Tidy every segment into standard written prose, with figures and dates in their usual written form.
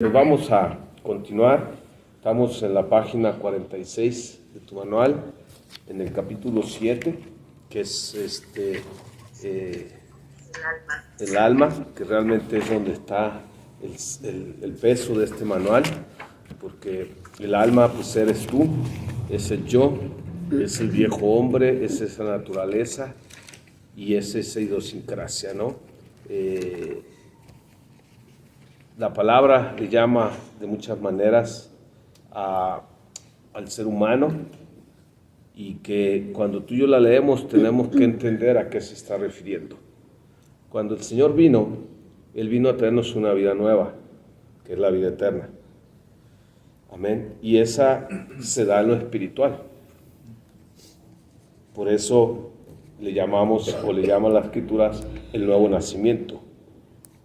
Pues vamos a continuar. Estamos en la página 46 de tu manual, en el capítulo 7, que es el alma, que realmente es donde está el peso de este manual, porque el alma pues eres tú, es el yo, es el viejo hombre, es esa naturaleza y es esa idiosincrasia, ¿no? La palabra le llama de muchas maneras al ser humano, y que cuando tú y yo la leemos tenemos que entender a qué se está refiriendo. Cuando el Señor vino, Él vino a traernos una vida nueva, que es la vida eterna. Amén. Y esa se da en lo espiritual. Por eso le llamamos, o le llaman las escrituras, el nuevo nacimiento.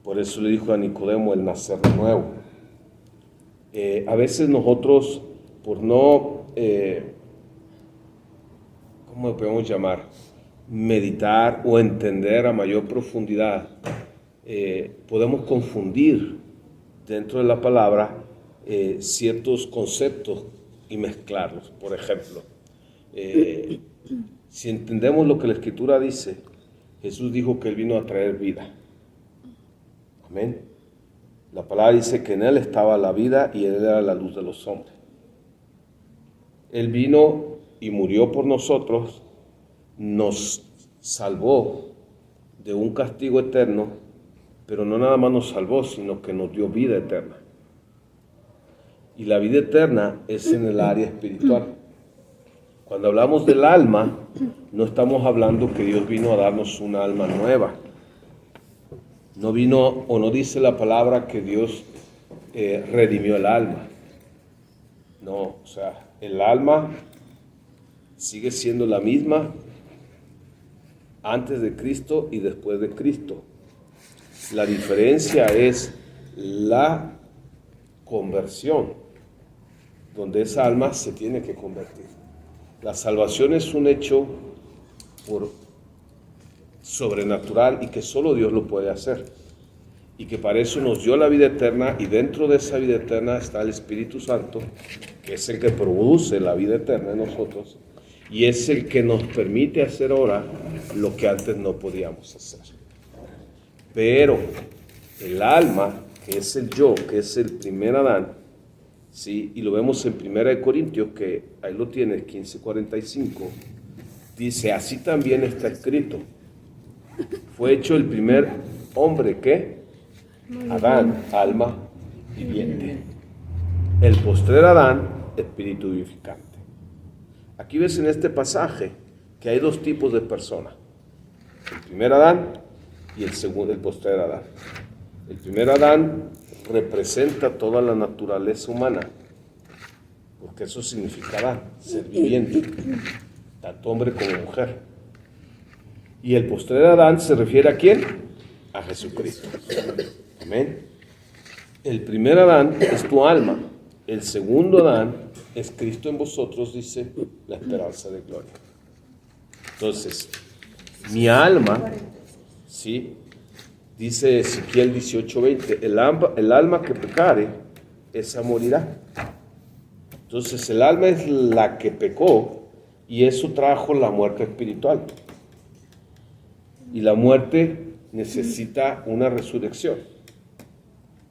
Por eso le dijo a Nicodemo el nacer de nuevo. A veces nosotros, por no, ¿cómo lo podemos llamar? Meditar o entender a mayor profundidad, podemos confundir dentro de la palabra ciertos conceptos y mezclarlos. Por ejemplo, si entendemos lo que la Escritura dice, Jesús dijo que Él vino a traer vida. Amén. La palabra dice que en Él estaba la vida y Él era la luz de los hombres. Él vino y murió por nosotros, nos salvó de un castigo eterno, pero no nada más nos salvó, sino que nos dio vida eterna. Y la vida eterna es en el área espiritual. Cuando hablamos del alma, no estamos hablando que Dios vino a darnos una alma nueva. No vino, o no dice la palabra que Dios redimió el alma. No, o sea, el alma sigue siendo la misma antes de Cristo y después de Cristo. La diferencia es la conversión, donde esa alma se tiene que convertir. La salvación es un hecho sobrenatural y que solo Dios lo puede hacer, y que para eso nos dio la vida eterna, y dentro de esa vida eterna está el Espíritu Santo, que es el que produce la vida eterna en nosotros, y es el que nos permite hacer ahora lo que antes no podíamos hacer. Pero el alma, que es el yo, que es el primer Adán, ¿sí? Y lo vemos en 1 Corintios, que ahí lo tienes, 15:45, dice, así también está escrito, fue hecho el primer hombre, ¿qué? Adán, alma viviente. El postrer Adán, espíritu vivificante. Aquí ves en este pasaje que hay dos tipos de personas. El primer Adán y el postrer Adán. El primer Adán representa toda la naturaleza humana, porque eso significa Adán, ser viviente, tanto hombre como mujer. Y el postrer Adán se refiere ¿a quién? A Jesucristo. Amén. El primer Adán es tu alma. El segundo Adán es Cristo en vosotros, dice la esperanza de gloria. Entonces, mi alma, ¿sí? Dice Ezequiel 18:20, el alma que pecare, esa morirá. Entonces, el alma es la que pecó, y eso trajo la muerte espiritual. Y la muerte necesita una resurrección,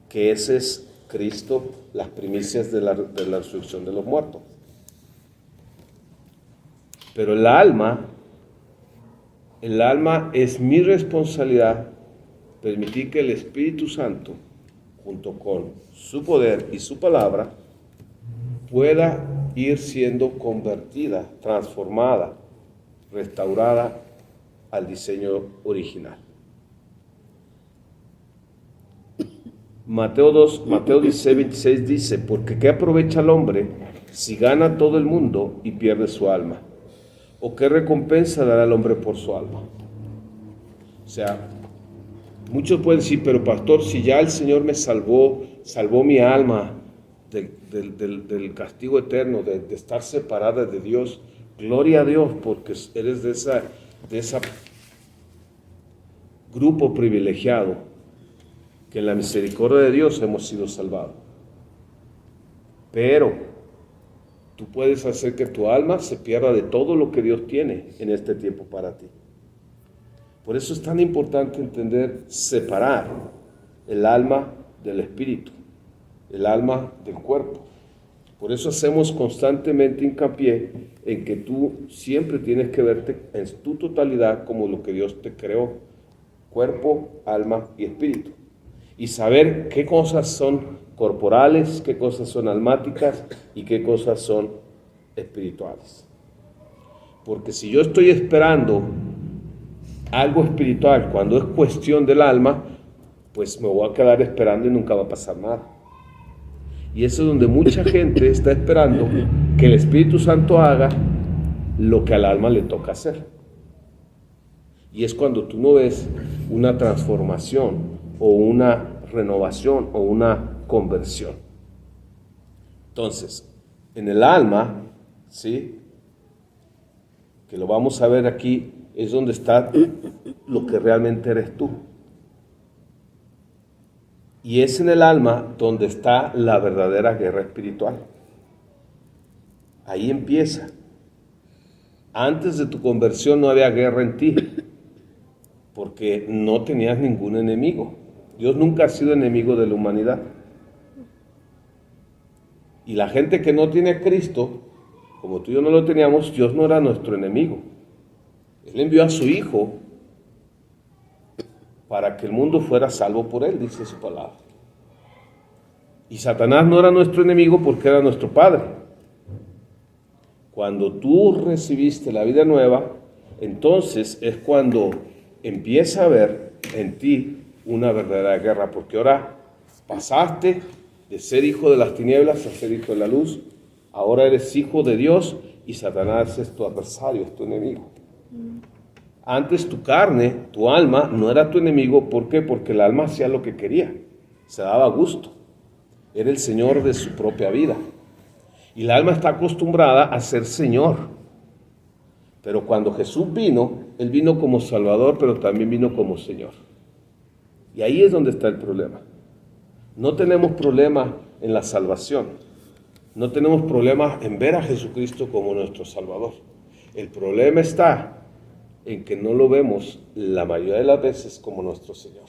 que ese es Cristo, las primicias de la resurrección de los muertos. Pero el alma es mi responsabilidad permitir que el Espíritu Santo, junto con su poder y su palabra, pueda ir siendo convertida, transformada, restaurada al diseño original. Mateo 16:26 dice, porque ¿qué aprovecha el hombre si gana todo el mundo y pierde su alma? ¿O qué recompensa dará el hombre por su alma? O sea, muchos pueden decir, pero pastor, si ya el Señor me salvó mi alma del castigo eterno, de estar separada de Dios, gloria a Dios, porque eres de ese grupo privilegiado, que en la misericordia de Dios hemos sido salvados. Pero tú puedes hacer que tu alma se pierda de todo lo que Dios tiene en este tiempo para ti. Por eso es tan importante entender, separar el alma del espíritu, el alma del cuerpo. Por eso hacemos constantemente hincapié en que tú siempre tienes que verte en tu totalidad como lo que Dios te creó, cuerpo, alma y espíritu. Y saber qué cosas son corporales, qué cosas son almáticas y qué cosas son espirituales. Porque si yo estoy esperando algo espiritual cuando es cuestión del alma, pues me voy a quedar esperando y nunca va a pasar nada. Y eso es donde mucha gente está esperando que el Espíritu Santo haga lo que al alma le toca hacer. Y es cuando tú no ves una transformación o una renovación o una conversión. Entonces, en el alma, ¿sí?, que lo vamos a ver aquí, es donde está lo que realmente eres tú. Y es en el alma donde está la verdadera guerra espiritual. Ahí empieza. Antes de tu conversión no había guerra en ti, porque no tenías ningún enemigo. Dios nunca ha sido enemigo de la humanidad. Y la gente que no tiene a Cristo, como tú y yo no lo teníamos, Dios no era nuestro enemigo. Él envió a su Hijo para que el mundo fuera salvo por Él, dice su palabra. Y Satanás no era nuestro enemigo porque era nuestro Padre. Cuando tú recibiste la vida nueva, entonces es cuando empieza a haber en ti una verdadera guerra, porque ahora pasaste de ser hijo de las tinieblas a ser hijo de la luz. Ahora eres hijo de Dios y Satanás es tu adversario, es tu enemigo. Antes tu carne, tu alma, no era tu enemigo. ¿Por qué? Porque el alma hacía lo que quería, se daba gusto, era el señor de su propia vida. Y la alma está acostumbrada a ser señor. Pero cuando Jesús vino, Él vino como Salvador, pero también vino como Señor. Y ahí es donde está el problema. No tenemos problema en la salvación. No tenemos problema en ver a Jesucristo como nuestro Salvador. El problema está en que no lo vemos la mayoría de las veces como nuestro Señor.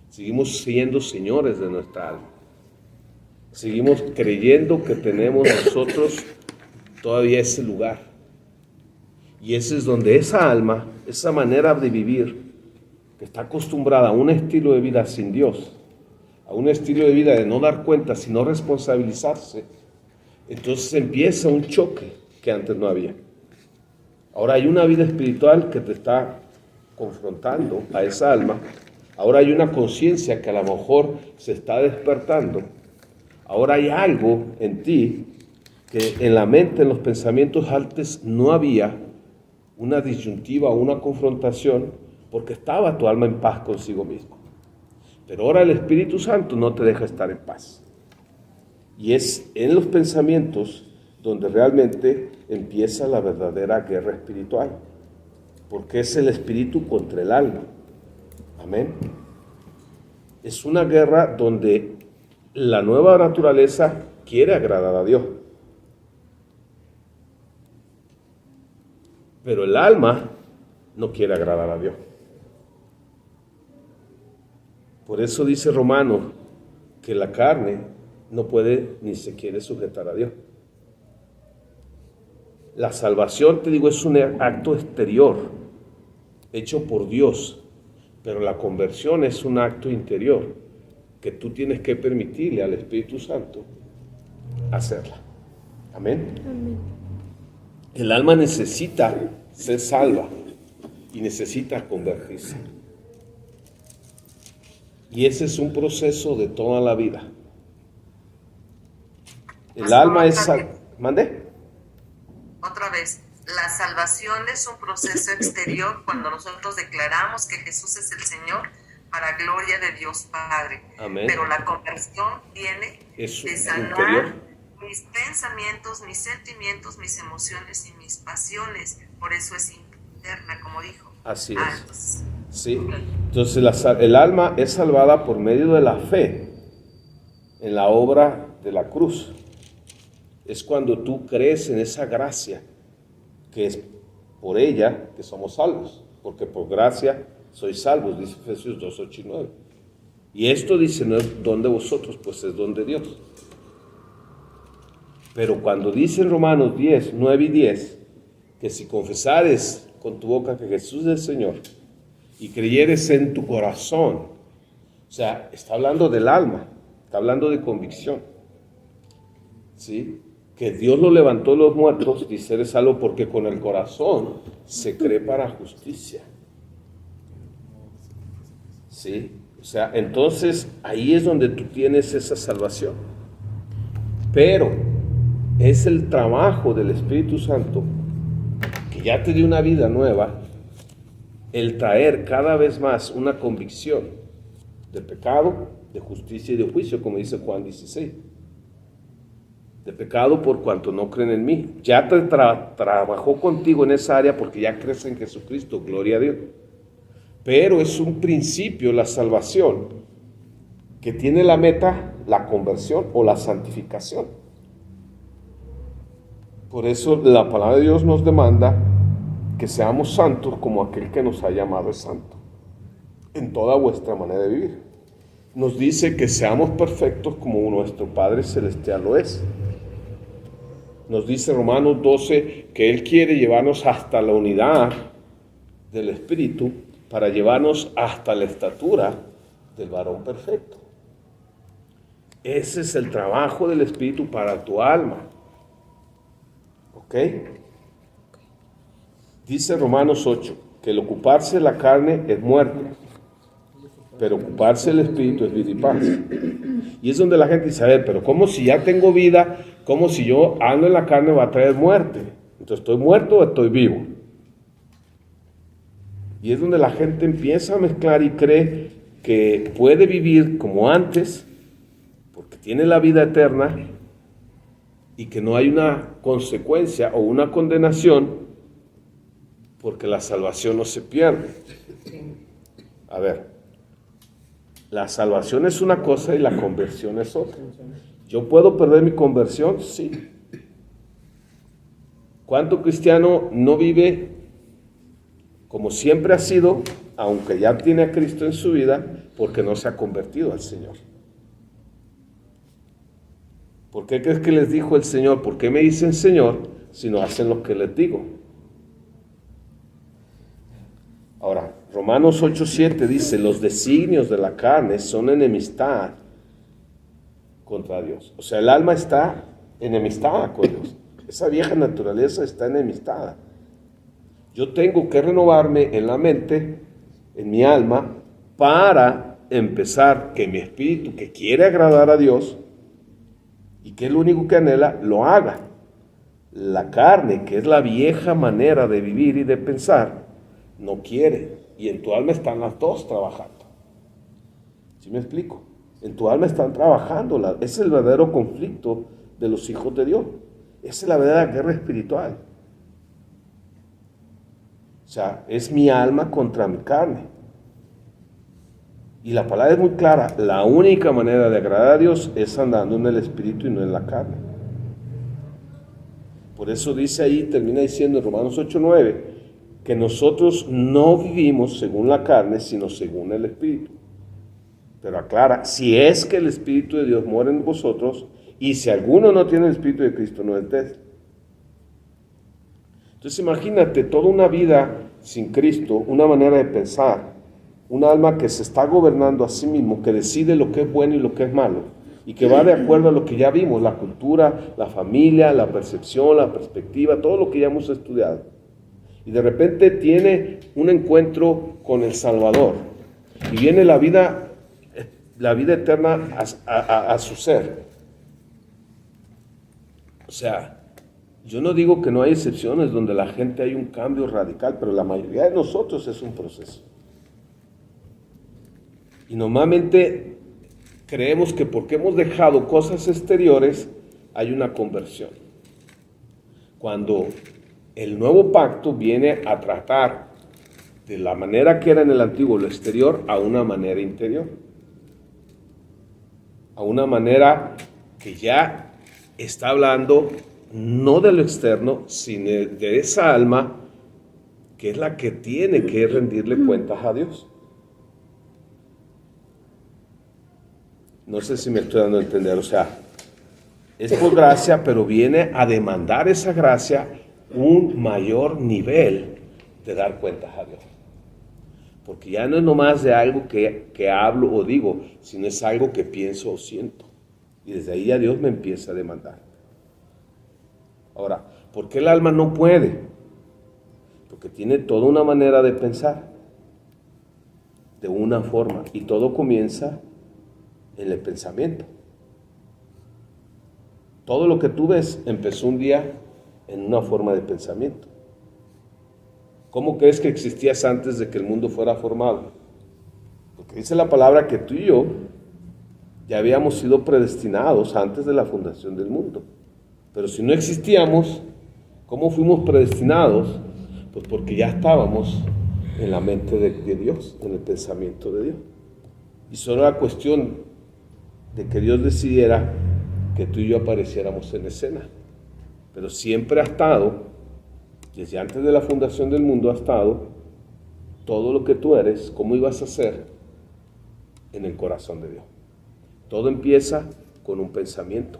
Seguimos siendo señores de nuestra alma. Seguimos creyendo que tenemos nosotros todavía ese lugar. Y ese es donde esa alma, esa manera de vivir, que está acostumbrada a un estilo de vida sin Dios, a un estilo de vida de no dar cuenta, sino responsabilizarse, entonces empieza un choque que antes no había. Ahora hay una vida espiritual que te está confrontando a esa alma. Ahora hay una conciencia que a lo mejor se está despertando. Ahora hay algo en ti que en la mente, en los pensamientos antes no había una disyuntiva o una confrontación, porque estaba tu alma en paz consigo mismo. Pero ahora el Espíritu Santo no te deja estar en paz. Y es en los pensamientos donde realmente empieza la verdadera guerra espiritual, porque es el espíritu contra el alma. Amén. Es una guerra donde la nueva naturaleza quiere agradar a Dios, pero el alma no quiere agradar a Dios. Por eso dice Romanos que la carne no puede ni se quiere sujetar a Dios. La salvación, te digo, es un acto exterior, hecho por Dios, pero la conversión es un acto interior, que tú tienes que permitirle al Espíritu Santo hacerla. Amén. Amén. El alma necesita ser salva y necesita convertirse. Y ese es un proceso de toda la vida. El alma es... ¿Mande? Otra vez, la salvación es un proceso exterior cuando nosotros declaramos que Jesús es el Señor para gloria de Dios Padre. Amén. Pero la conversión viene de sanar interior. Mis pensamientos, mis sentimientos, mis emociones y mis pasiones. Por eso es interna, como dijo. Así es. Entonces, Sí. okay. Entonces el alma es salvada por medio de la fe en la obra de la cruz. es cuando tú crees en esa gracia, que es por ella que somos salvos, porque por gracia sois salvos, dice Efesios 2, 8 y 9. Y esto dice, no es don de vosotros, pues es don de Dios. Pero cuando dice en Romanos 10, 9 y 10, que si confesares con tu boca que Jesús es el Señor y creyeres en tu corazón, o sea, está hablando del alma, está hablando de convicción, ¿sí? Que Dios lo levantó de los muertos, dice, eres salvo porque con el corazón se cree para justicia, ¿sí? O sea, entonces ahí es donde tú tienes esa salvación. Pero es el trabajo del Espíritu Santo, que ya te dio una vida nueva, el traer cada vez más una convicción de pecado, de justicia y de juicio, como dice Juan 16. De pecado por cuanto no creen en mí. Ya te trabajó contigo en esa área porque ya crees en Jesucristo, gloria a Dios. Pero es un principio, la salvación, que tiene la meta, la conversión o la santificación. Por eso la palabra de Dios nos demanda que seamos santos como aquel que nos ha llamado es santo, en toda vuestra manera de vivir. Nos dice que seamos perfectos como nuestro Padre Celestial lo es. Nos dice Romanos 12 que Él quiere llevarnos hasta la unidad del Espíritu para llevarnos hasta la estatura del varón perfecto. Ese es el trabajo del Espíritu para tu alma. ¿Ok? Dice Romanos 8 que el ocuparse de la carne es muerte, pero ocuparse del Espíritu es vida y paz. Y es donde la gente dice, a ver, pero ¿cómo si ya tengo vida? ¿Cómo si yo ando en la carne va a traer muerte? Entonces, ¿estoy muerto o estoy vivo? Y es donde la gente empieza a mezclar y cree que puede vivir como antes, porque tiene la vida eterna, y que no hay una consecuencia o una condenación, porque la salvación no se pierde. A ver, la salvación es una cosa y la conversión es otra. ¿Yo puedo perder mi conversión? Sí. ¿Cuánto cristiano no vive como siempre ha sido, aunque ya tiene a Cristo en su vida, porque no se ha convertido al Señor? ¿Por qué crees que les dijo el Señor? ¿Por qué me dicen Señor si no hacen lo que les digo? Ahora, Romanos 8:7 dice, los designios de la carne son enemistad contra Dios. O sea, el alma está enemistada con Dios. Esa vieja naturaleza está enemistada. Yo tengo que renovarme en la mente, en mi alma, para empezar que mi espíritu, que quiere agradar a Dios, y que es lo único que anhela, lo haga. La carne, que es la vieja manera de vivir y de pensar, no quiere. Y en tu alma están las dos trabajando. ¿Sí me explico? En tu alma están trabajando. Ese es el verdadero conflicto de los hijos de Dios. Esa es la verdadera guerra espiritual. O sea, es mi alma contra mi carne. Y la palabra es muy clara. La única manera de agradar a Dios es andando en el espíritu y no en la carne. Por eso dice ahí, termina diciendo en Romanos 8:9, que nosotros no vivimos según la carne, sino según el espíritu. Pero aclara, si es que el Espíritu de Dios mora en vosotros, y si alguno no tiene el Espíritu de Cristo, no es de él. Entonces imagínate toda una vida sin Cristo, una manera de pensar, un alma que se está gobernando a sí mismo, que decide lo que es bueno y lo que es malo, y que va de acuerdo a lo que ya vimos, la cultura, la familia, la percepción, la perspectiva, todo lo que ya hemos estudiado. Y de repente tiene un encuentro con el Salvador, y viene la vida eterna a su ser. O sea, yo no digo que no hay excepciones donde la gente hay un cambio radical, pero la mayoría de nosotros es un proceso. Y normalmente creemos que porque hemos dejado cosas exteriores, hay una conversión. Cuando el nuevo pacto viene a tratar de la manera que era en el antiguo, lo exterior, a una manera interior. A una manera que ya está hablando no de lo externo, sino de esa alma que es la que tiene que rendirle cuentas a Dios. No sé si me estoy dando a entender, o sea, es por gracia, pero viene a demandar esa gracia un mayor nivel de dar cuentas a Dios. Porque ya no es nomás de algo que hablo o digo, sino es algo que pienso o siento. Y desde ahí ya Dios me empieza a demandar. Ahora, ¿por qué el alma no puede? Porque tiene toda una manera de pensar, de una forma, y todo comienza en el pensamiento. Todo lo que tú ves empezó un día en una forma de pensamiento. ¿Cómo crees que existías antes de que el mundo fuera formado? Porque dice la palabra que tú y yo ya habíamos sido predestinados antes de la fundación del mundo. Pero si no existíamos, ¿cómo fuimos predestinados? Pues porque ya estábamos en la mente de Dios, en el pensamiento de Dios. Y solo era cuestión de que Dios decidiera que tú y yo apareciéramos en escena. Pero siempre ha estado, desde antes de la fundación del mundo ha estado, todo lo que tú eres, cómo ibas a ser en el corazón de Dios. Todo empieza con un pensamiento.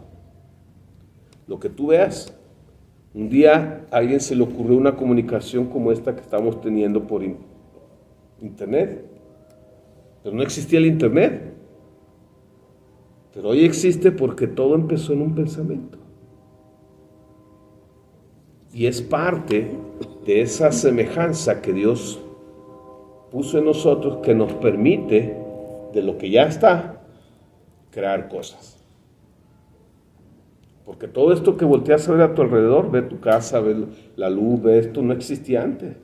Lo que tú veas, un día a alguien se le ocurrió una comunicación como esta que estamos teniendo por internet, pero no existía el internet. Pero hoy existe porque todo empezó en un pensamiento. Y es parte de esa semejanza que Dios puso en nosotros que nos permite, de lo que ya está, crear cosas. Porque todo esto que volteas a ver a tu alrededor, ve tu casa, ve la luz, ve esto, no existía antes.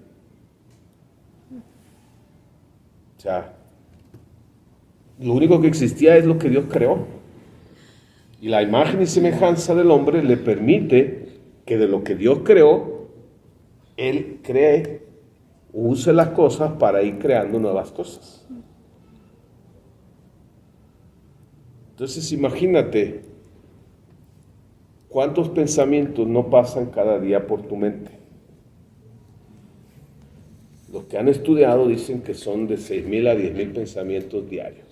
O sea, lo único que existía es lo que Dios creó. Y la imagen y semejanza del hombre le permite que de lo que Dios creó, Él cree, use las cosas para ir creando nuevas cosas. Entonces imagínate cuántos pensamientos no pasan cada día por tu mente. Los que han estudiado dicen que son de 6,000 a 10,000 pensamientos diarios.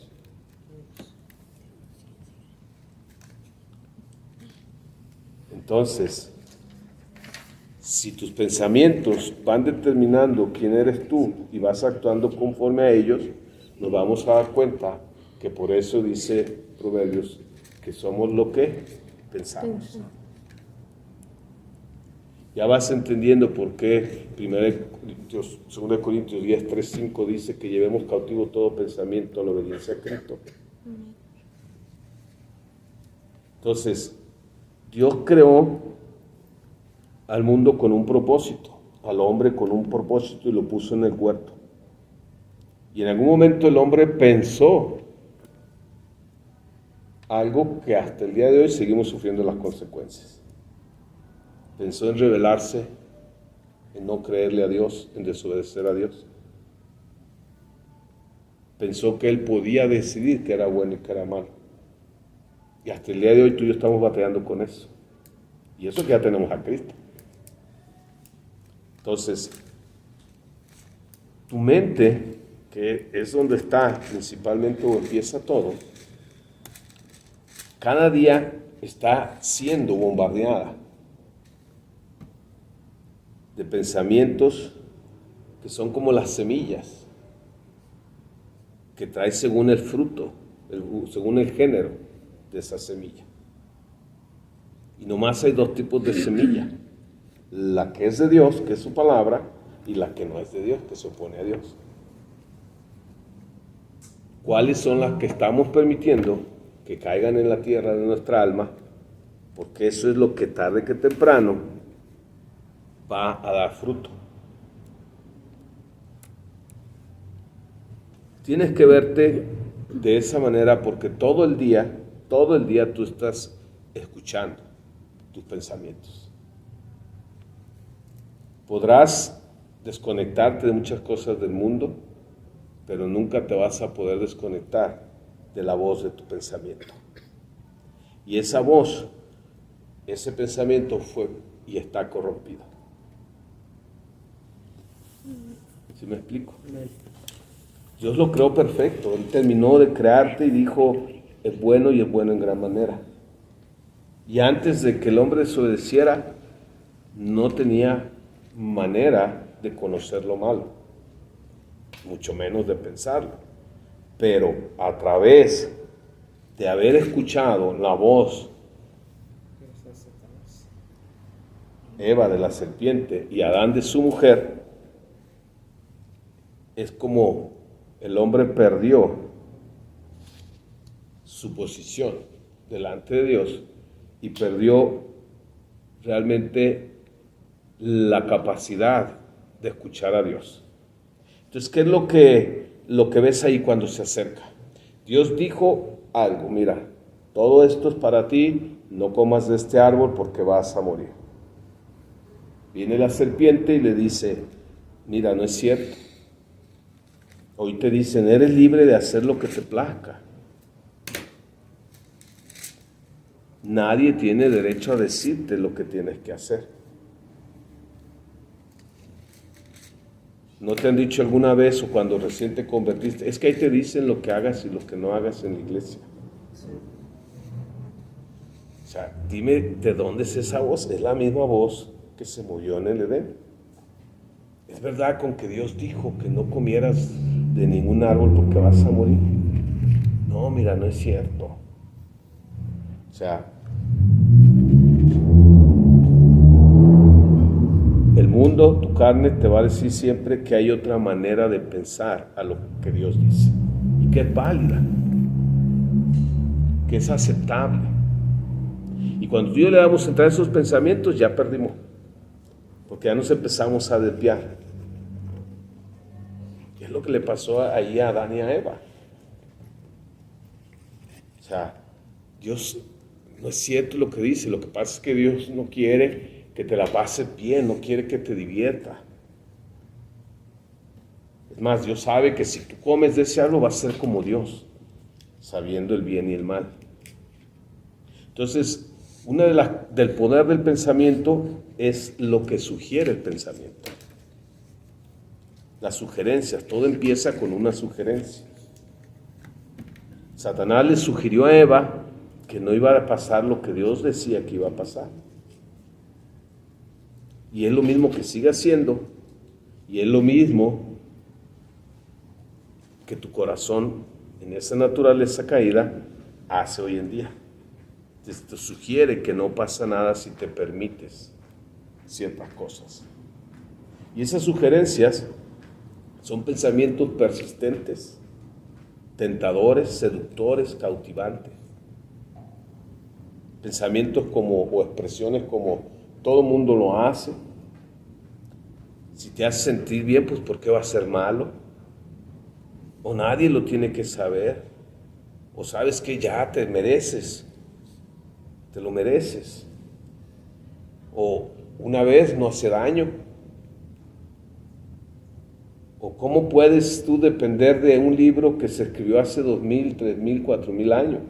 Entonces, si tus pensamientos van determinando quién eres tú y vas actuando conforme a ellos, nos vamos a dar cuenta que por eso dice Proverbios que somos lo que pensamos. Ya vas entendiendo por qué 2 Corintios 10, 3, 5 dice que llevemos cautivo todo pensamiento a la obediencia a Cristo. Entonces, Dios creó al mundo con un propósito, al hombre con un propósito y lo puso en el huerto. Y en algún momento el hombre pensó algo que hasta el día de hoy seguimos sufriendo las consecuencias. Pensó en rebelarse, en no creerle a Dios, en desobedecer a Dios. Pensó que él podía decidir qué era bueno y qué era malo. Y hasta el día de hoy tú y yo estamos batallando con eso. Y eso que ya tenemos a Cristo. Entonces, tu mente, que es donde está principalmente o empieza todo, cada día está siendo bombardeada de pensamientos que son como las semillas que trae según el fruto, según el género de esa semilla. Y nomás hay dos tipos de semilla: la que es de Dios, que es su palabra, y la que no es de Dios, que se opone a Dios. ¿Cuáles son las que estamos permitiendo que caigan en la tierra de nuestra alma? Porque eso es lo que tarde que temprano va a dar fruto. Tienes que verte de esa manera porque todo el día tú estás escuchando tus pensamientos. Podrás desconectarte de muchas cosas del mundo, pero nunca te vas a poder desconectar de la voz de tu pensamiento. Y esa voz ese pensamiento fue y está corrompido. ¿Sí me explico? Dios lo creó perfecto. Él terminó de crearte y dijo, es bueno y es bueno en gran manera. Y antes de que el hombre desobedeciera, no tenía manera de conocer lo malo, mucho menos de pensarlo. Pero a través de haber escuchado la voz Eva de la serpiente y Adán de su mujer, es como el hombre perdió su posición delante de Dios y perdió realmente la capacidad de escuchar a Dios. Entonces, ¿qué es lo que ves ahí cuando se acerca? Dios dijo algo, mira, todo esto es para ti, no comas de este árbol porque vas a morir. Viene la serpiente y le dice, mira, no es cierto. Hoy te dicen, eres libre de hacer lo que te plazca. Nadie tiene derecho a decirte lo que tienes que hacer. ¿No te han dicho alguna vez o cuando recién te convertiste? Es que ahí te dicen lo que hagas y lo que no hagas en la iglesia. O sea, dime de dónde es esa voz. Es la misma voz que se movió en el Edén. Es verdad con que Dios dijo que no comieras de ningún árbol porque vas a morir. No, mira, no es cierto. O sea, el mundo, tu carne, te va a decir siempre que hay otra manera de pensar a lo que Dios dice. Y que es válida. Que es aceptable. Y cuando tú y yo le damos entrar a esos pensamientos, ya perdimos. Porque ya nos empezamos a desviar. ¿Qué es lo que le pasó ahí a Adán y a Eva? O sea, Dios no es cierto lo que dice. Lo que pasa es que Dios no quiere que te la pases bien, no quiere que te divierta. Es más, Dios sabe que si tú comes de ese árbol vas a ser como Dios, sabiendo el bien y el mal. Entonces, del poder del pensamiento es lo que sugiere el pensamiento. Las sugerencias, todo empieza con una sugerencia. Satanás le sugirió a Eva que no iba a pasar lo que Dios decía que iba a pasar. Y es lo mismo que sigue haciendo, y es lo mismo que tu corazón en esa naturaleza caída hace hoy en día. Te sugiere que no pasa nada si te permites ciertas cosas. Y esas sugerencias son pensamientos persistentes, tentadores, seductores, cautivantes. Pensamientos o expresiones como todo mundo lo hace. Si te hace sentir bien, pues ¿por qué va a ser malo? O nadie lo tiene que saber. O sabes que ya te mereces. Te lo mereces. O una vez no hace daño. ¿O cómo puedes tú depender de un libro que se escribió hace 2000, 3000, 4000 años?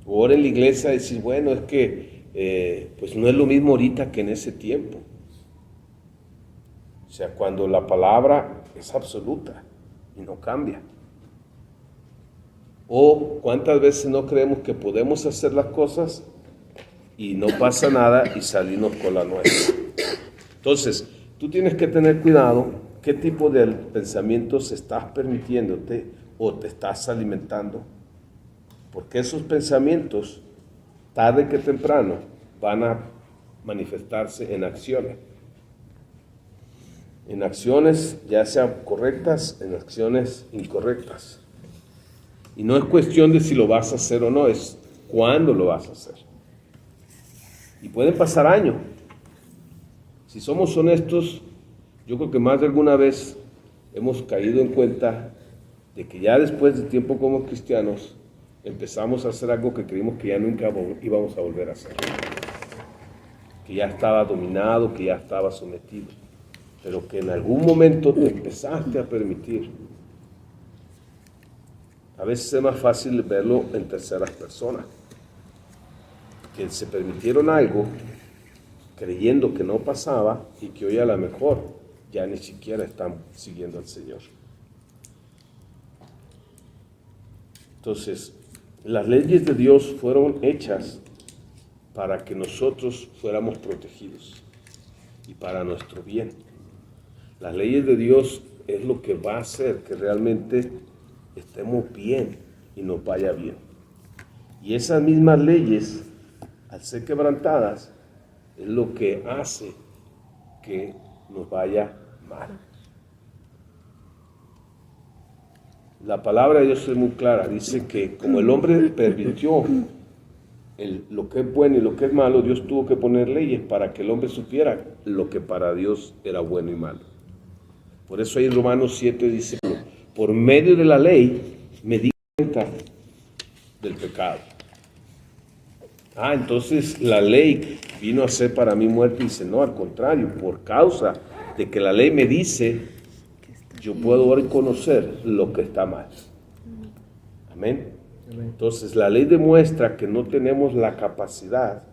O ahora en la iglesia decir, bueno, es que pues no es lo mismo ahorita que en ese tiempo. O sea, cuando la palabra es absoluta y no cambia. O cuántas veces no creemos que podemos hacer las cosas y no pasa nada y salirnos con la nuestra. Entonces, tú tienes que tener cuidado qué tipo de pensamientos estás permitiéndote o te estás alimentando. Porque esos pensamientos, tarde que temprano, van a manifestarse en acciones. En acciones ya sean correctas, en acciones incorrectas. Y no es cuestión de si lo vas a hacer o no, es cuándo lo vas a hacer. Y pueden pasar años. Si somos honestos, yo creo que más de alguna vez hemos caído en cuenta de que ya después de tiempo como cristianos empezamos a hacer algo que creímos que ya nunca íbamos a volver a hacer. Que ya estaba dominado, que ya estaba sometido. Pero que en algún momento te empezaste a permitir. A veces es más fácil verlo en terceras personas. que se permitieron algo creyendo que no pasaba y que hoy a lo mejor ya ni siquiera están siguiendo al Señor. Entonces, las leyes de Dios fueron hechas para que nosotros fuéramos protegidos y para nuestro bien. Las leyes de Dios es lo que va a hacer que realmente estemos bien y nos vaya bien. Y esas mismas leyes, al ser quebrantadas, es lo que hace que nos vaya mal. La palabra de Dios es muy clara, dice que como el hombre permitió lo que es bueno y lo que es malo, Dios tuvo que poner leyes para que el hombre supiera lo que para Dios era bueno y malo. Por eso ahí en Romanos 7 dice, por medio de la ley me di cuenta del pecado. Entonces la ley vino a ser para mí muerte, y dice, no, al contrario, por causa de que la ley me dice, yo puedo reconocer lo que está mal. Amén. Entonces la ley demuestra que no tenemos la capacidad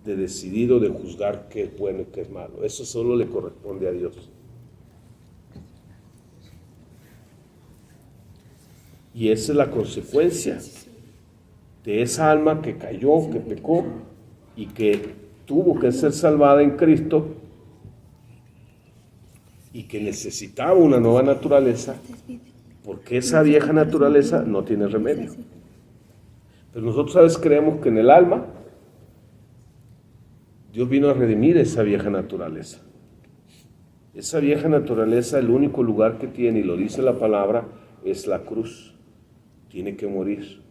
de decidir o de juzgar qué es bueno y qué es malo. Eso solo le corresponde a Dios. Y esa es la consecuencia de esa alma que cayó, que pecó y que tuvo que ser salvada en Cristo y que necesitaba una nueva naturaleza, porque esa vieja naturaleza no tiene remedio. Pero nosotros, ¿sabes? Creemos que en el alma Dios vino a redimir esa vieja naturaleza. Esa vieja naturaleza, el único lugar que tiene, y lo dice la palabra, es la cruz. Tiene que morir.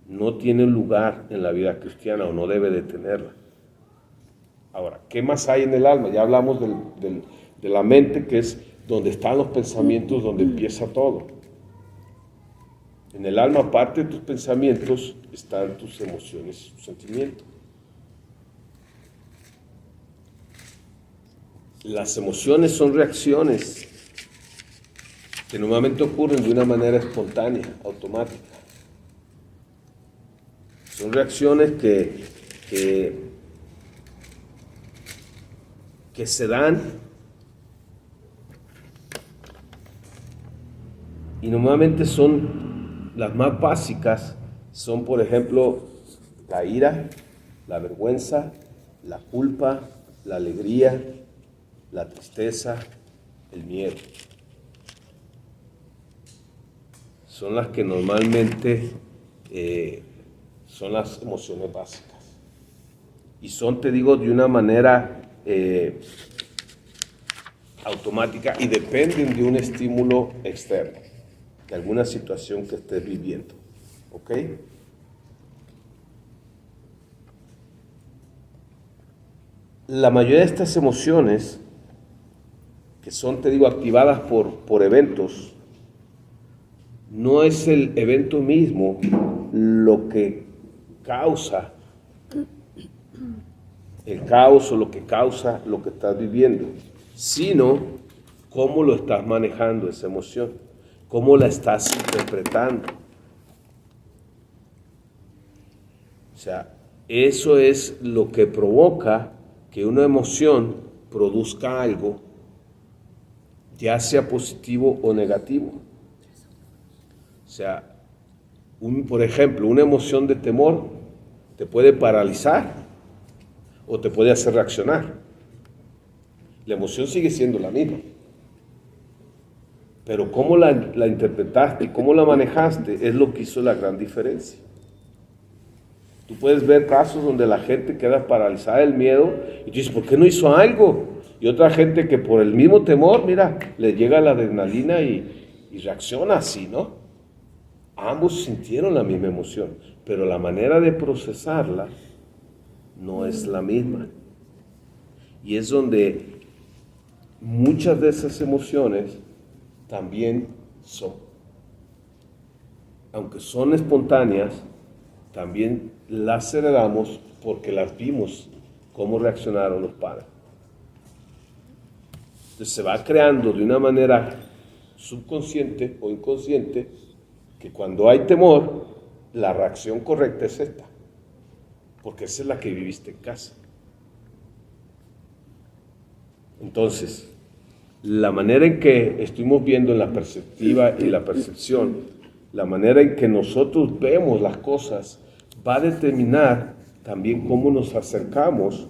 No tiene lugar en la vida cristiana, o no debe de tenerla. Ahora, ¿qué más hay en el alma? Ya hablamos de la mente, que es donde están los pensamientos, donde empieza todo. En el alma, aparte de tus pensamientos, están tus emociones, tus sentimientos. Las emociones son reacciones que normalmente ocurren de una manera espontánea, automática. Son reacciones que se dan y normalmente son las más básicas. Son, por ejemplo, la ira, la vergüenza, la culpa, la alegría, la tristeza, el miedo. Son las que normalmente son las emociones básicas. Y son, te digo, de una manera automática y dependen de un estímulo externo, de alguna situación que estés viviendo. ¿Ok? La mayoría de estas emociones, que son, te digo, activadas por eventos, no es el evento mismo lo que causa el caos o lo que causa lo que estás viviendo, sino cómo lo estás manejando esa emoción, cómo la estás interpretando. O sea, eso es lo que provoca que una emoción produzca algo, ya sea positivo o negativo. O sea, por ejemplo, una emoción de temor te puede paralizar o te puede hacer reaccionar. La emoción sigue siendo la misma, pero cómo la interpretaste y cómo la manejaste es lo que hizo la gran diferencia. Tú puedes ver casos donde la gente queda paralizada del miedo y tú dices, ¿por qué no hizo algo? Y otra gente que por el mismo temor, mira, le llega la adrenalina y reacciona así, ¿no? Ambos sintieron la misma emoción, pero la manera de procesarla no es la misma. Y es donde muchas de esas emociones también son, aunque son espontáneas, también las heredamos porque las vimos cómo reaccionaron los padres. Entonces se va creando de una manera subconsciente o inconsciente que cuando hay temor, la reacción correcta es esta. porque esa es la que viviste en casa. Entonces, la manera en que estuvimos viendo en la perspectiva y la percepción, la manera en que nosotros vemos las cosas, va a determinar también cómo nos acercamos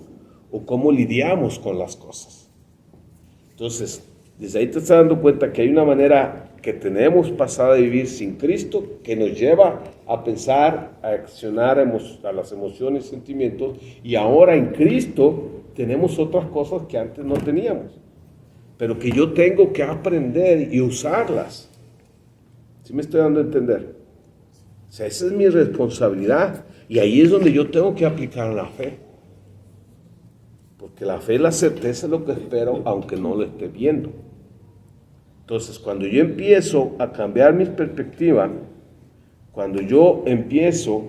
o cómo lidiamos con las cosas. Entonces, desde ahí te estás dando cuenta que hay una manera que tenemos pasada de vivir sin Cristo que nos lleva a pensar, a accionar a las emociones y sentimientos, y ahora en Cristo tenemos otras cosas que antes no teníamos, pero que yo tengo que aprender y usarlas. ¿Sí me estoy dando a entender? O sea, esa es mi responsabilidad, y ahí es donde yo tengo que aplicar la fe. Porque la fe es la certeza de lo que espero, aunque no lo esté viendo. Entonces, cuando yo empiezo a cambiar mi perspectiva, cuando yo empiezo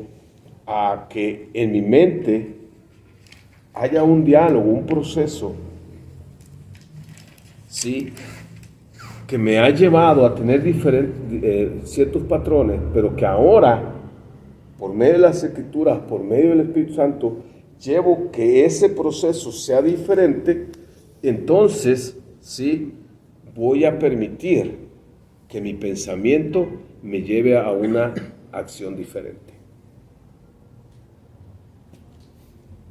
a que en mi mente haya un diálogo, un proceso, ¿sí?, que me ha llevado a tener ciertos patrones, pero que ahora, por medio de las Escrituras, por medio del Espíritu Santo, llevo que ese proceso sea diferente, entonces, ¿sí?, voy a permitir que mi pensamiento me lleve a una acción diferente.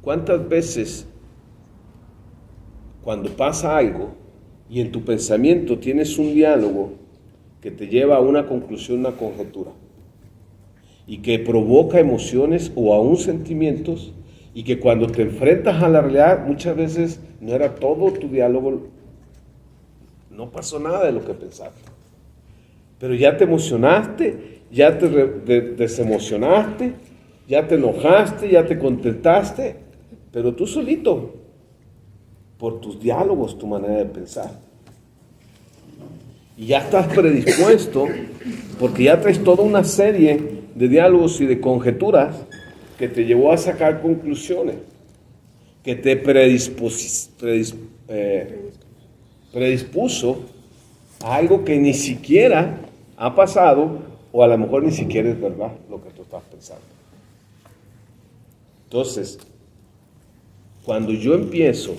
¿Cuántas veces cuando pasa algo y en tu pensamiento tienes un diálogo que te lleva a una conclusión, una conjetura, y que provoca emociones o aún sentimientos, y que cuando te enfrentas a la realidad muchas veces no era todo tu diálogo, no pasó nada de lo que pensaste, pero ya te emocionaste, ya te desemocionaste, ya te enojaste, ya te contentaste, pero tú solito, por tus diálogos, tu manera de pensar. Y ya estás predispuesto, porque ya traes toda una serie de diálogos y de conjeturas que te llevó a sacar conclusiones, que te predispuso a algo que ni siquiera ha pasado, o a lo mejor ni siquiera es verdad lo que tú estás pensando. Entonces, cuando yo empiezo,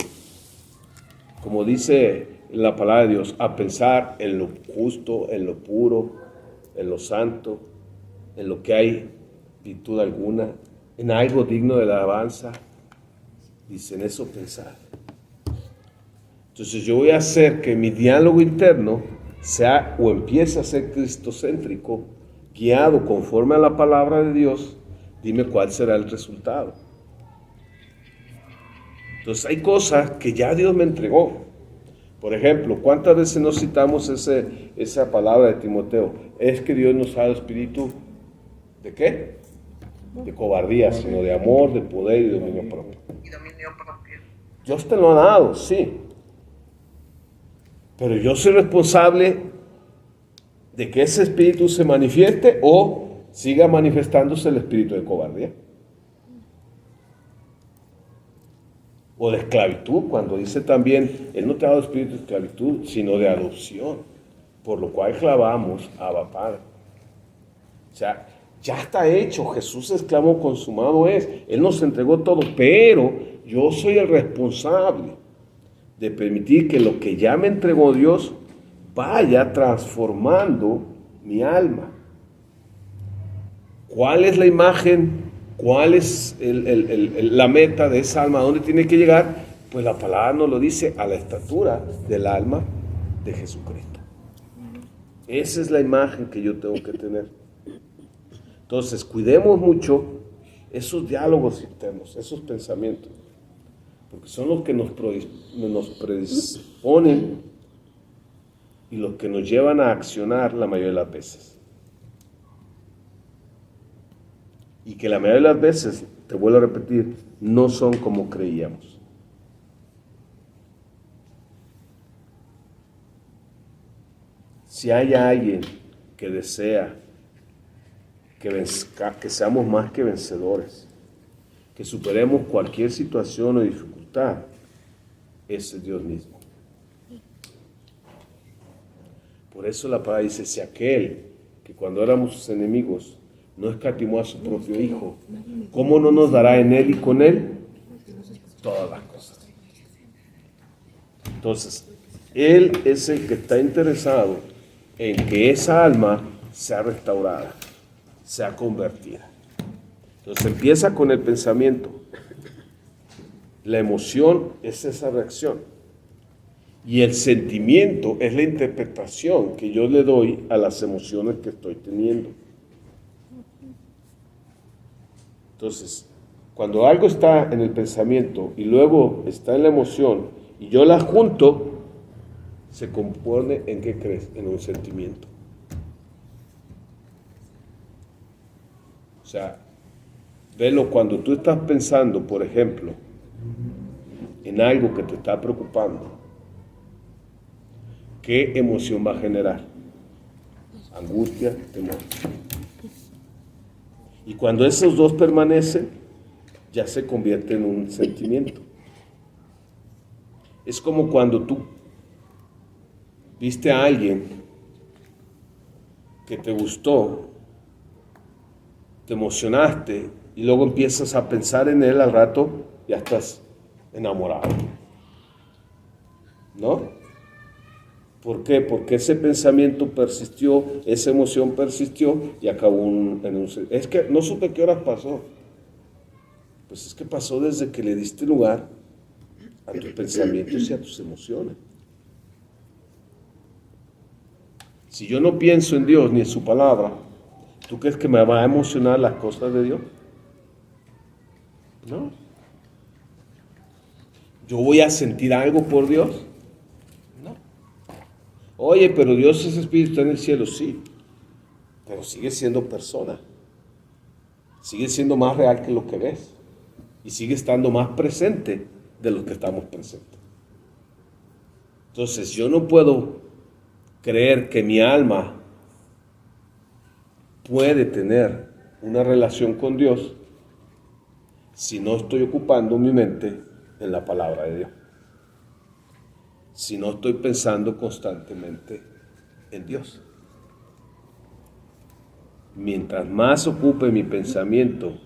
como dice la palabra de Dios, a pensar en lo justo, en lo puro, en lo santo, en lo que hay virtud alguna, en algo digno de la alabanza, dice, en eso pensar. Entonces yo voy a hacer que mi diálogo interno sea o empiece a ser cristocéntrico, guiado conforme a la palabra de Dios. Dime cuál será el resultado. Entonces hay cosas que ya Dios me entregó. Por ejemplo, ¿cuántas veces nos citamos esa palabra de Timoteo? Es que Dios nos ha dado espíritu ¿de qué? De cobardía, sino de amor, de poder y de dominio propio. Dios te lo ha dado, sí. Pero yo soy responsable de que ese espíritu se manifieste o siga manifestándose el espíritu de cobardía. O de esclavitud, cuando dice también, Él no te ha dado espíritu de esclavitud, sino de adopción, por lo cual clamamos Abba Padre. O sea, ya está hecho, Jesús exclamó, consumado es. Él nos entregó todo, pero yo soy el responsable de permitir que lo que ya me entregó Dios vaya transformando mi alma. ¿Cuál es la imagen? ¿Cuál es la meta de esa alma? ¿A dónde tiene que llegar? Pues la palabra nos lo dice, a la estatura del alma de Jesucristo. Esa es la imagen que yo tengo que tener. Entonces, cuidemos mucho esos diálogos internos, esos pensamientos, porque son los que nos predisponen y los que nos llevan a accionar la mayoría de las veces. Y que la mayoría de las veces, te vuelvo a repetir, no son como creíamos. Si hay alguien que desea que seamos más que vencedores, que superemos cualquier situación o dificultad, ese es Dios mismo. Por eso la palabra dice, si aquel que cuando éramos sus enemigos no escatimó a su propio Hijo, ¿cómo no nos dará en Él y con Él todas las cosas? Entonces, Él es el que está interesado en que esa alma sea restaurada, sea convertida. Entonces empieza con el pensamiento. La emoción es esa reacción. Y el sentimiento es la interpretación que yo le doy a las emociones que estoy teniendo. Entonces, cuando algo está en el pensamiento y luego está en la emoción y yo las junto, se compone ¿en qué crees? En un sentimiento. O sea, velo cuando tú estás pensando, por ejemplo, en algo que te está preocupando, ¿qué emoción va a generar? Angustia, temor. Y cuando esos dos permanecen, ya se convierte en un sentimiento. Es como cuando tú viste a alguien que te gustó, te emocionaste y luego empiezas a pensar en él, al rato ya estás enamorado. ¿No? ¿Por qué? Porque ese pensamiento persistió, esa emoción persistió y acabó en un... Es que no supe qué horas pasó. Pues es que pasó desde que le diste lugar a tus pensamientos y a tus emociones. Si yo no pienso en Dios ni en su palabra, ¿tú crees que me va a emocionar las cosas de Dios? No. ¿Yo voy a sentir algo por Dios? No. Oye, pero Dios es espíritu, está en el cielo, sí. Pero sigue siendo persona. Sigue siendo más real que lo que ves. Y sigue estando más presente de lo que estamos presentes. Entonces, yo no puedo creer que mi alma puede tener una relación con Dios si no estoy ocupando mi mente en la palabra de Dios. Si no estoy pensando constantemente en Dios. Mientras más ocupe mi pensamiento,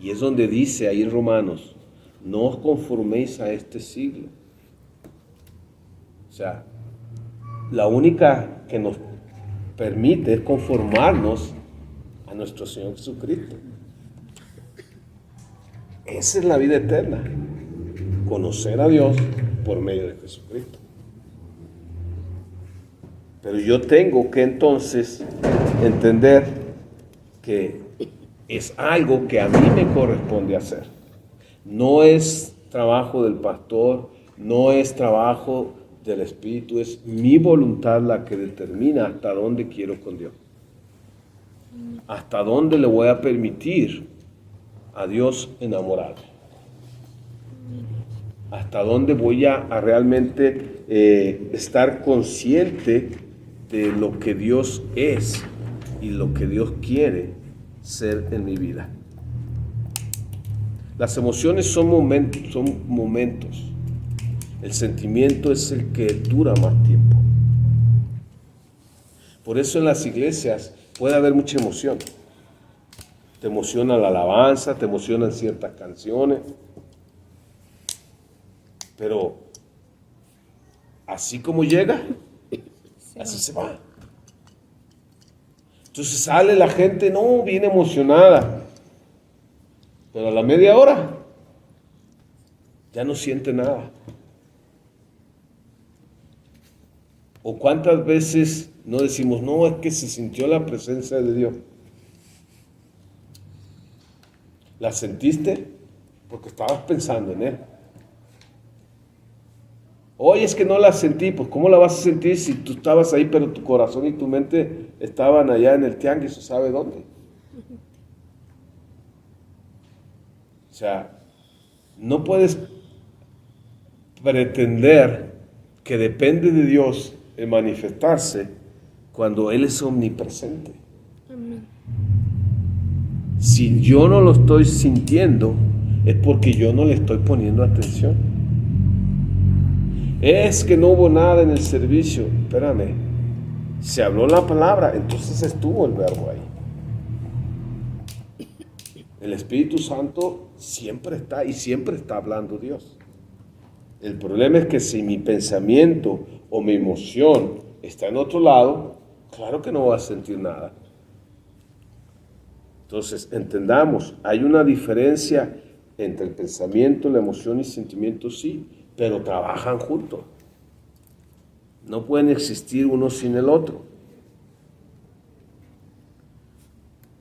y es donde dice ahí Romanos, no os conforméis a este siglo. O sea, la única que nos permite es conformarnos a nuestro Señor Jesucristo. Esa es la vida eterna, conocer a Dios por medio de Jesucristo. Pero yo tengo que entonces entender que es algo que a mí me corresponde hacer. No es trabajo del pastor, no es trabajo del Espíritu, es mi voluntad la que determina hasta dónde quiero con Dios. Hasta dónde le voy a permitir a Dios enamorarme. Hasta dónde voy a realmente estar consciente de lo que Dios es y lo que Dios quiere ser en mi vida. Las emociones son momentos. El sentimiento es el que dura más tiempo. Por eso en las iglesias puede haber mucha emoción. Te emociona la alabanza, te emocionan ciertas canciones, pero así como llega, así se va. Entonces sale la gente, no, bien emocionada, pero a la media hora ya no siente nada. O cuántas veces no decimos, no, es que se sintió la presencia de Dios. ¿La sentiste? Porque estabas pensando en Él. Oye, es que no la sentí. Pues ¿cómo la vas a sentir si tú estabas ahí, pero tu corazón y tu mente estaban allá en el tianguis o sabe dónde? O sea, no puedes pretender que depende de Dios en manifestarse cuando Él es omnipresente. Amén. Si yo no lo estoy sintiendo, es porque yo no le estoy poniendo atención. Es que no hubo nada en el servicio. Espérame, se habló la palabra, entonces estuvo el verbo ahí. El Espíritu Santo siempre está y siempre está hablando Dios. El problema es que si mi pensamiento o mi emoción está en otro lado, claro que no voy a sentir nada. Entonces, entendamos, hay una diferencia entre el pensamiento, la emoción y el sentimiento, sí, pero trabajan juntos. No pueden existir uno sin el otro.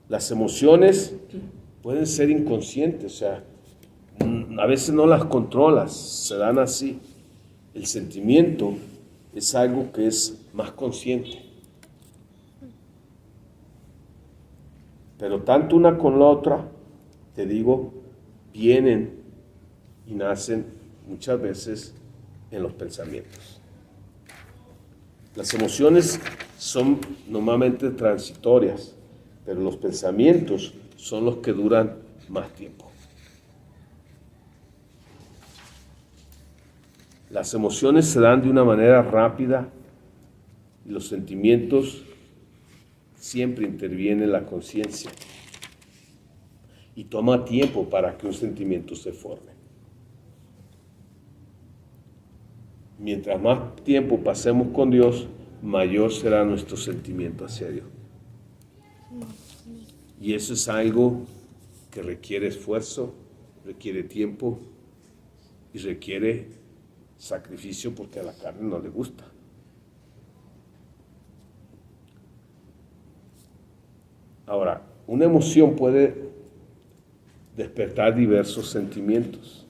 Las emociones pueden ser inconscientes, o sea, a veces no las controlas, se dan así. El sentimiento es algo que es más consciente. Pero tanto una con la otra, te digo, vienen y nacen muchas veces en los pensamientos. Las emociones son normalmente transitorias, pero los pensamientos son los que duran más tiempo. Las emociones se dan de una manera rápida y los sentimientos siempre interviene la conciencia y toma tiempo para que un sentimiento se forme. Mientras más tiempo pasemos con Dios, mayor será nuestro sentimiento hacia Dios. Y eso es algo que requiere esfuerzo, requiere tiempo y requiere sacrificio porque a la carne no le gusta. Ahora, una emoción puede despertar diversos sentimientos.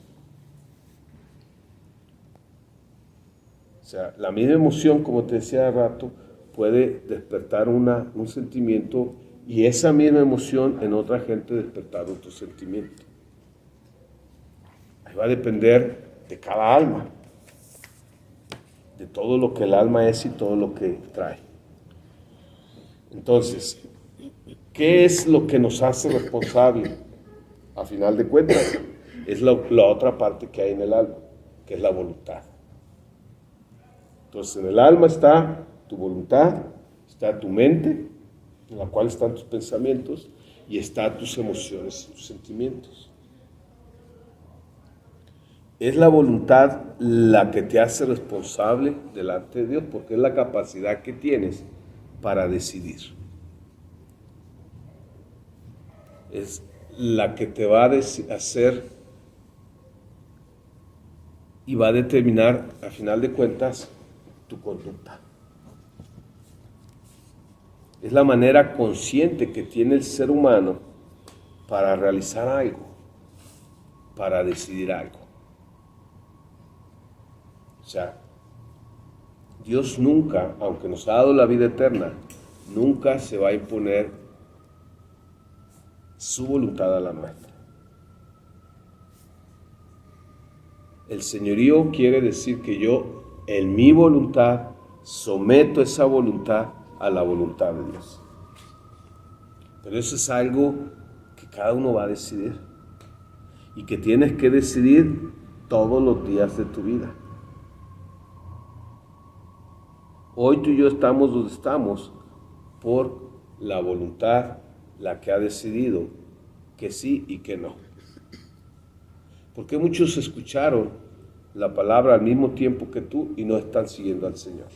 O sea, la misma emoción, como te decía hace rato, puede despertar un sentimiento y esa misma emoción en otra gente despertar otro sentimiento. Ahí va a depender de cada alma, de todo lo que el alma es y todo lo que trae. Entonces, ¿qué es lo que nos hace responsable? A final de cuentas, es la otra parte que hay en el alma, que es la voluntad. Entonces, en el alma está tu voluntad, está tu mente, en la cual están tus pensamientos, y está tus emociones y tus sentimientos. Es la voluntad la que te hace responsable delante de Dios, porque es la capacidad que tienes para decidir. Es la que te va a hacer y va a determinar, a final de cuentas, tu conducta. Es la manera consciente que tiene el ser humano para realizar algo, para decidir algo. O sea, Dios nunca, aunque nos ha dado la vida eterna, nunca se va a imponer su voluntad a la nuestra. El señorío quiere decir que yo, en mi voluntad, someto esa voluntad a la voluntad de Dios. Pero eso es algo que cada uno va a decidir y que tienes que decidir todos los días de tu vida. Hoy tú y yo estamos donde estamos por la voluntad, la que ha decidido que sí y que no. Porque muchos escucharon la palabra al mismo tiempo que tú y no están siguiendo al Señor.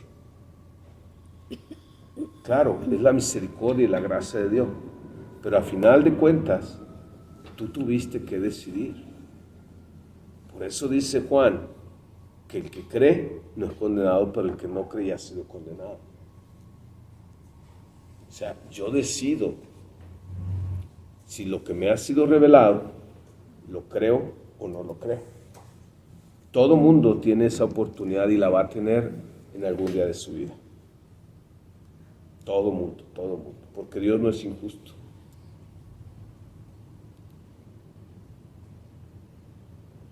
Claro, es la misericordia y la gracia de Dios, pero a final de cuentas, tú tuviste que decidir. Por eso dice Juan, que el que cree no es condenado, pero el que no cree ya ha sido condenado. O sea, yo decido si lo que me ha sido revelado, lo creo o no lo creo. Todo mundo tiene esa oportunidad y la va a tener en algún día de su vida. Todo mundo, porque Dios no es injusto.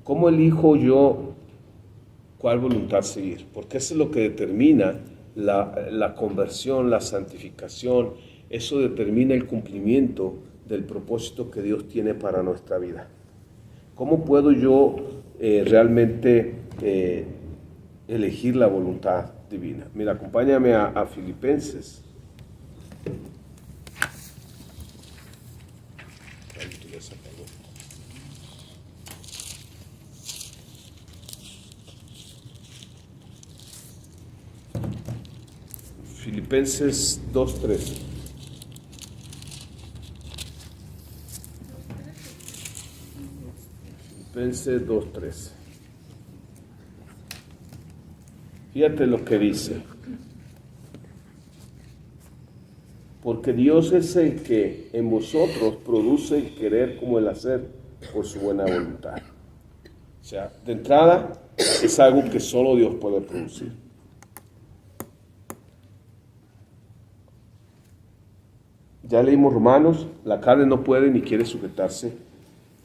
¿Cómo elijo yo cuál voluntad seguir? Porque eso es lo que determina la conversión, la santificación. Eso determina el cumplimiento del propósito que Dios tiene para nuestra vida. ¿Cómo puedo yo realmente elegir la voluntad divina? Mira, acompáñame a Filipenses. Ahí tú ya sacando. Filipenses 2:13. Filipenses 2:13. Fíjate lo que dice. Porque Dios es el que en vosotros produce el querer como el hacer por su buena voluntad. O sea, de entrada es algo que solo Dios puede producir. Ya leímos Romanos, la carne no puede ni quiere sujetarse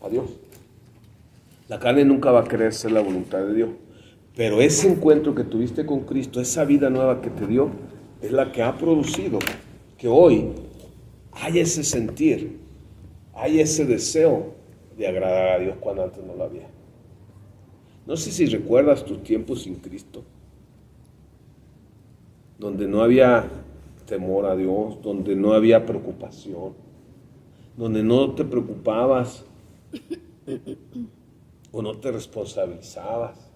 a Dios. La carne nunca va a querer ser la voluntad de Dios. Pero ese encuentro que tuviste con Cristo, esa vida nueva que te dio, es la que ha producido que hoy hay ese sentir, hay ese deseo de agradar a Dios cuando antes no lo había. No sé si recuerdas tus tiempos sin Cristo, donde no había temor a Dios, donde no había preocupación, donde no te preocupabas o no te responsabilizabas.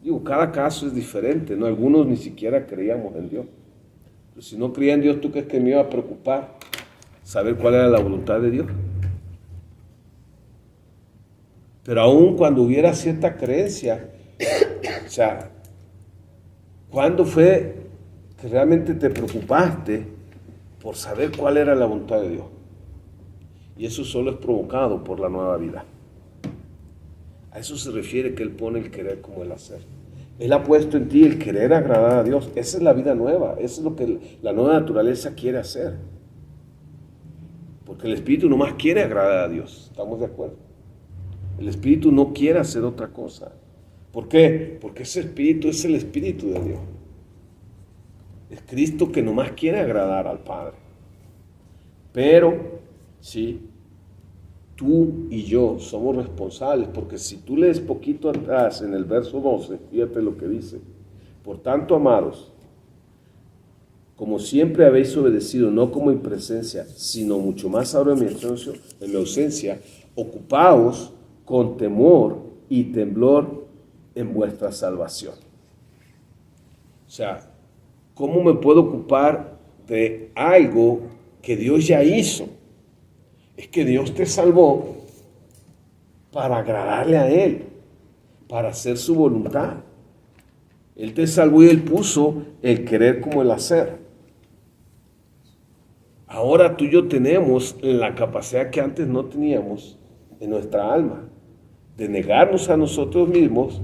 Digo, cada caso es diferente, ¿no? Algunos ni siquiera creíamos en Dios. Pero si no creía en Dios, ¿tú crees que me iba a preocupar saber cuál era la voluntad de Dios? Pero aún cuando hubiera cierta creencia, o sea, ¿cuándo fue que realmente te preocupaste por saber cuál era la voluntad de Dios? Y eso solo es provocado por la nueva vida. A eso se refiere que Él pone el querer como el hacer. Él ha puesto en ti el querer agradar a Dios. Esa es la vida nueva. Eso es lo que la nueva naturaleza quiere hacer. Porque el Espíritu nomás quiere agradar a Dios. ¿Estamos de acuerdo? El Espíritu no quiere hacer otra cosa. ¿Por qué? Porque ese Espíritu es el Espíritu de Dios. Es Cristo que nomás quiere agradar al Padre. Pero, sí, tú y yo somos responsables, porque si tú lees poquito atrás en el verso 12, fíjate lo que dice. Por tanto, amados, como siempre habéis obedecido, no como en presencia, sino mucho más ahora en mi ausencia, ocupaos con temor y temblor en vuestra salvación. O sea, ¿cómo me puedo ocupar de algo que Dios ya hizo? Es que Dios te salvó para agradarle a Él, para hacer su voluntad. Él te salvó y Él puso el querer como el hacer. Ahora tú y yo tenemos la capacidad que antes no teníamos en nuestra alma, de negarnos a nosotros mismos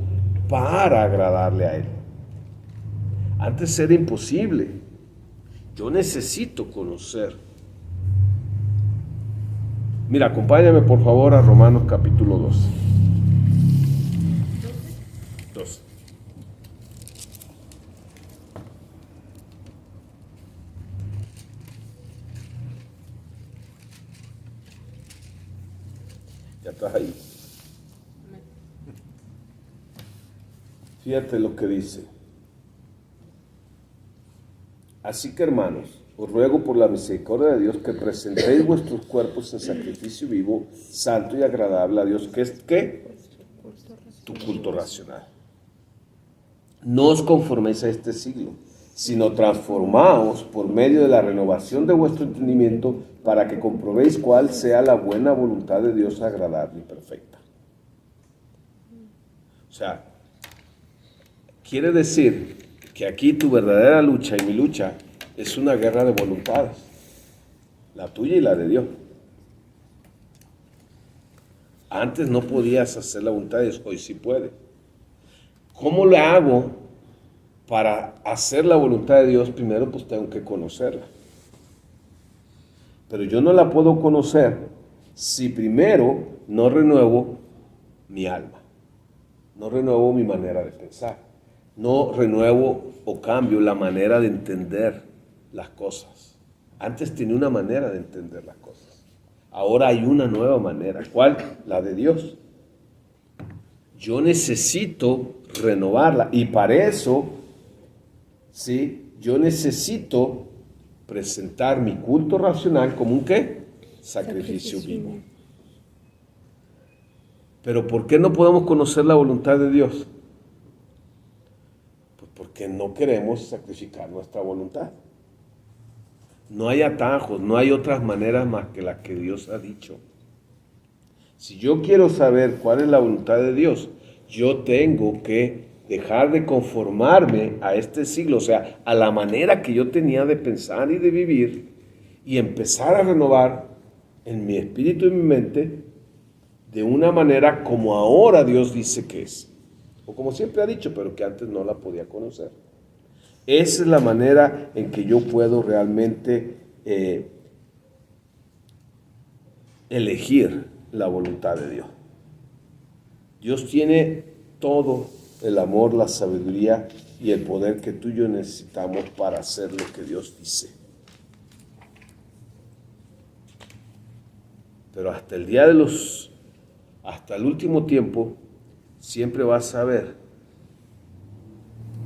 para agradarle a Él. Antes era imposible. Yo necesito conocer. Mira, acompáñame por favor a Romanos capítulo 12. 12. Ya estás ahí. Fíjate lo que dice. Así que, hermanos, os ruego por la misericordia de Dios que presentéis vuestros cuerpos en sacrificio vivo, santo y agradable a Dios, que es ¿qué? Tu culto racional. No os conforméis a este siglo, sino transformaos por medio de la renovación de vuestro entendimiento para que comprobéis cuál sea la buena voluntad de Dios agradable y perfecta. O sea, quiere decir que aquí tu verdadera lucha y mi lucha es una guerra de voluntades, la tuya y la de Dios. Antes no podías hacer la voluntad de Dios, hoy sí puedes. ¿Cómo le hago para hacer la voluntad de Dios? Primero pues tengo que conocerla. Pero yo no la puedo conocer si primero no renuevo mi alma, no renuevo mi manera de pensar, no renuevo o cambio la manera de entender las cosas. Antes tenía una manera de entender las cosas. Ahora hay una nueva manera. ¿Cuál? La de Dios. Yo necesito renovarla y para eso, ¿sí? Yo necesito presentar mi culto racional como un ¿qué? Sacrificio vivo. Pero ¿por qué no podemos conocer la voluntad de Dios? Pues porque no queremos sacrificar nuestra voluntad. No hay atajos, no hay otras maneras más que las que Dios ha dicho. Si yo quiero saber cuál es la voluntad de Dios, yo tengo que dejar de conformarme a este siglo, o sea, a la manera que yo tenía de pensar y de vivir, y empezar a renovar en mi espíritu y mi mente de una manera como ahora Dios dice que es, o como siempre ha dicho, pero que antes no la podía conocer. Esa es la manera en que yo puedo realmente elegir la voluntad de Dios. Dios tiene todo el amor, la sabiduría y el poder que tú y yo necesitamos para hacer lo que Dios dice. Pero hasta el día hasta el último tiempo, siempre vas a ver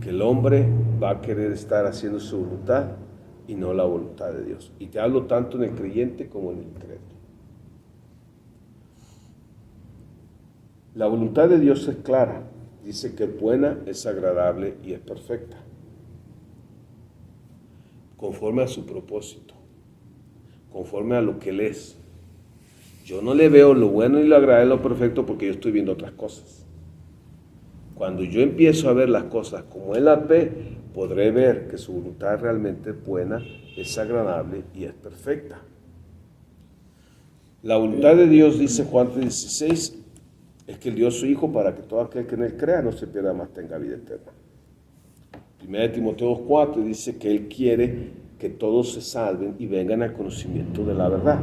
que el hombre va a querer estar haciendo su voluntad y no la voluntad de Dios. Y te hablo tanto en el creyente como en el incrédulo. La voluntad de Dios es clara. Dice que es buena, es agradable y es perfecta. Conforme a su propósito. Conforme a lo que Él es. Yo no le veo lo bueno y lo agradable y lo perfecto porque yo estoy viendo otras cosas. Cuando yo empiezo a ver las cosas como Él las ve, podré ver que su voluntad realmente es buena, es agradable y es perfecta. La voluntad de Dios, dice Juan 3:16, es que Él dio a su Hijo para que todo aquel que en Él crea no se pierda, más tenga vida eterna. 1 Timoteo 2:4 dice que Él quiere que todos se salven y vengan al conocimiento de la verdad.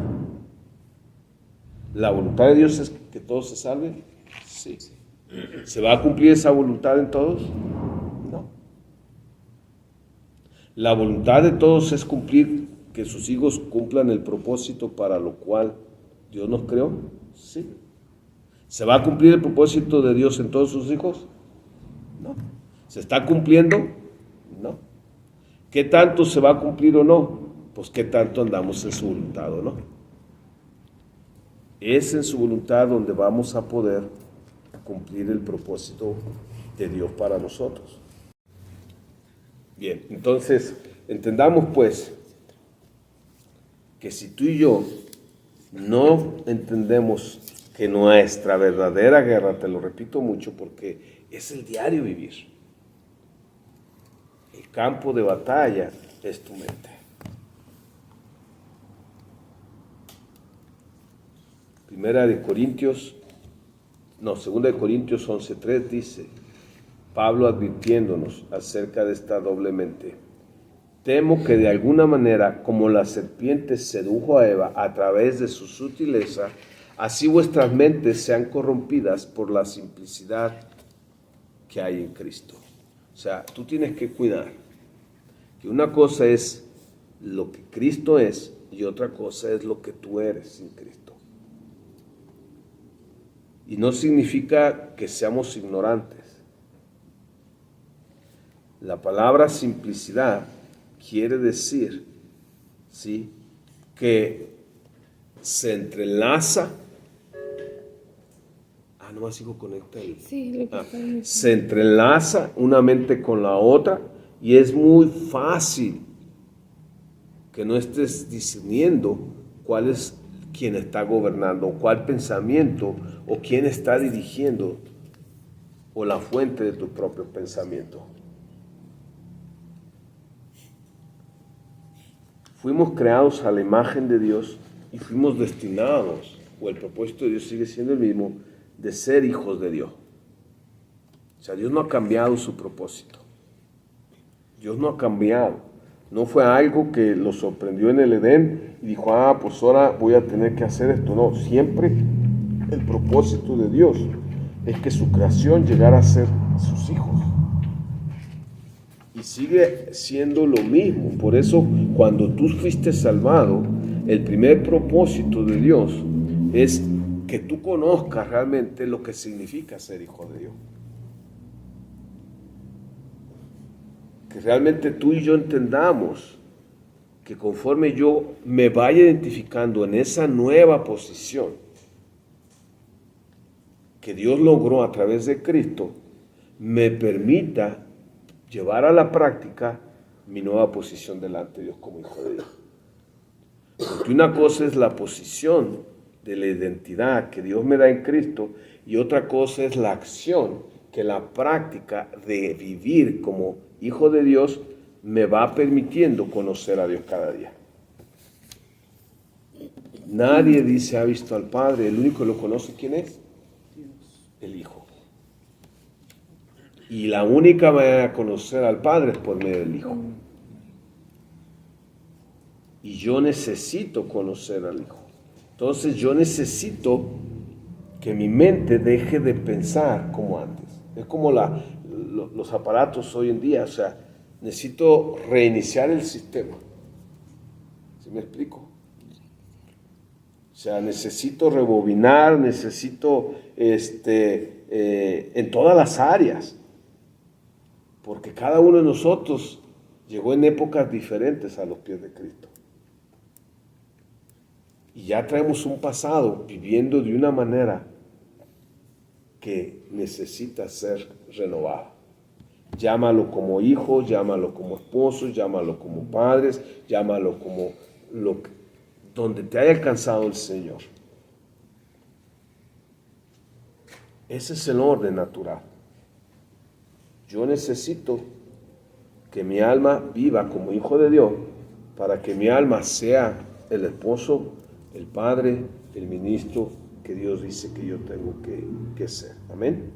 ¿La voluntad de Dios es que todos se salven? Sí. ¿Se va a cumplir esa voluntad en todos? No. La voluntad de todos es cumplir, que sus hijos cumplan el propósito para lo cual Dios nos creó. Sí. ¿Se va a cumplir el propósito de Dios en todos sus hijos? No. ¿Se está cumpliendo? No. ¿Qué tanto se va a cumplir o no? Pues qué tanto andamos en su voluntad o no. Es en su voluntad donde vamos a poder cumplir el propósito de Dios para nosotros. Bien, entonces entendamos pues que si tú y yo no entendemos que nuestra verdadera guerra, te lo repito mucho porque es el diario vivir, el campo de batalla es tu mente. Segunda de Corintios 11:3 dice, Pablo advirtiéndonos acerca de esta doble mente. Temo que de alguna manera, como la serpiente sedujo a Eva a través de su sutileza, así vuestras mentes sean corrompidas por la simplicidad que hay en Cristo. O sea, tú tienes que cuidar que una cosa es lo que Cristo es y otra cosa es lo que tú eres sin Cristo. Y no significa que seamos ignorantes. La palabra simplicidad quiere decir, ¿sí?, que se entrelaza. Nomás hijo, conecta ahí. Sí, se entrelaza una mente con la otra y es muy fácil que no estés discerniendo cuál es quien está gobernando, cuál pensamiento o quién está dirigiendo o la fuente de tu propio pensamiento. Fuimos creados a la imagen de Dios y fuimos destinados, o el propósito de Dios sigue siendo el mismo, de ser hijos de Dios. O sea, Dios no ha cambiado su propósito. Dios no ha cambiado. No fue algo que lo sorprendió en el Edén y dijo, pues ahora voy a tener que hacer esto. No, siempre el propósito de Dios es que su creación llegara a ser sus hijos. Y sigue siendo lo mismo. Por eso, cuando tú fuiste salvado, el primer propósito de Dios es que tú conozcas realmente lo que significa ser hijo de Dios. Que realmente tú y yo entendamos que conforme yo me vaya identificando en esa nueva posición que Dios logró a través de Cristo, me permita llevar a la práctica mi nueva posición delante de Dios como hijo de Dios. Porque una cosa es la posición de la identidad que Dios me da en Cristo y otra cosa es la acción que la práctica de vivir como hijo de Dios me va permitiendo conocer a Dios cada día. Nadie dice ha visto al Padre, el único que lo conoce, ¿quién es? El Hijo. Y la única manera de conocer al Padre es por medio del Hijo. Y yo necesito conocer al Hijo. Entonces yo necesito que mi mente deje de pensar como antes. Es como los aparatos hoy en día. O sea, necesito reiniciar el sistema. ¿Sí me explico? O sea, necesito rebobinar, necesito en todas las áreas. Porque cada uno de nosotros llegó en épocas diferentes a los pies de Cristo. Y ya traemos un pasado viviendo de una manera que necesita ser renovado. Llámalo como hijo, llámalo como esposo, llámalo como padres, llámalo como donde te haya alcanzado el Señor. Ese es el orden natural. Yo necesito que mi alma viva como hijo de Dios para que mi alma sea el esposo, el padre, el ministro que Dios dice que yo tengo que ser. Amén.